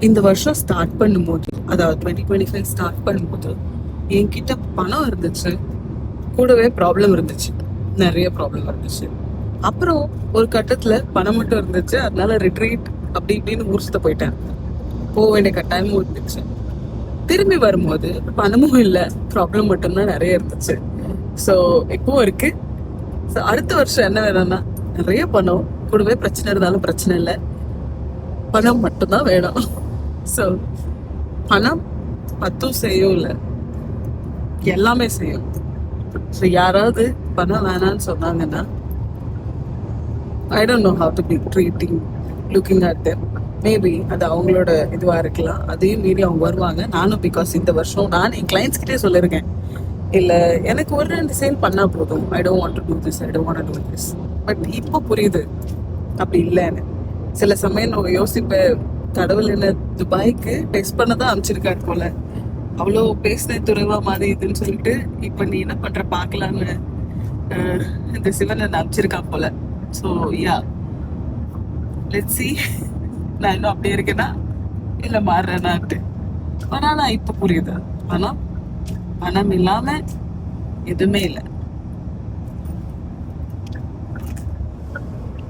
இந்த வருஷம் ஸ்டார்ட் பண்ணும்போது, அதாவது 2025 ஸ்டார்ட் பண்ணும்போது என்கிட்ட பணம் இருந்துச்சு, கூடவே ப்ராப்ளம் இருந்துச்சு, நிறைய ப்ராப்ளம் இருந்துச்சு. அப்புறம் ஒரு கட்டத்துல பணம் மட்டும் இருந்துச்சு, அதனால ரிட்ரீட் அப்படி இப்படின்னு ஊர் சுத்த போயிட்டேன். போக வேண்டிய கட்டாயமும் இருந்துச்சு. திரும்பி வரும்போது பணமும் இல்லை, ப்ராப்ளம் மட்டும்தான் நிறைய இருந்துச்சு. ஸோ இப்பவும் இருக்கு. ஸோ அடுத்த வருஷம் என்ன வேணும்னா நிறைய பணம், கூடவே பிரச்சனை இருந்தாலும் பிரச்சனை இல்லை, பணம் மட்டும்தான் வேணும். ஸோ பணம் பத்தும் செய்யும் இல்லை, எல்லாமே செய்யும். ஸோ யாராவது பணம் வேணான்னு சொன்னாங்கன்னா I don't know how to be treating looking at them. Maybe அது அவங்களோட இதுவாக இருக்கலாம், அதையும் மீறி அவங்க வருவாங்க. நானும் பிகாஸ் இந்த வருஷம் நான் என் கிளைண்ட்ஸ் கிட்டே சொல்லியிருக்கேன், இல்லை எனக்கு ஒரு 2 சேல் பண்ணால் போதும், I don't want to do this, I don't want to do this. But இப்போ புரியுது அப்படி இல்லைன்னு. சில சமயம் நம்ம யோசிப்பேன், கடவுள் என்ன துபாய்க்கு டெஸ்ட் பண்ண தான் அனுப்பிச்சிருக்காரு போல, அவ்வளோ பேசின துறைவா மாதிரி இதுன்னு சொல்லிட்டு இப்போ நீ என்ன பண்ற பார்க்கலான்னு இந்த சிவன் என்ன அனுப்பிச்சிருக்கான் போல. ஸோ யா, லெட்ஸ் see நான் இன்னும் அப்படியே இருக்கேனா இல்லை மாறுறேனான்ட்டு. ஆனால் நான் இப்போ புரியுது, பணம் இல்லாம எதுவுமே இல்லை.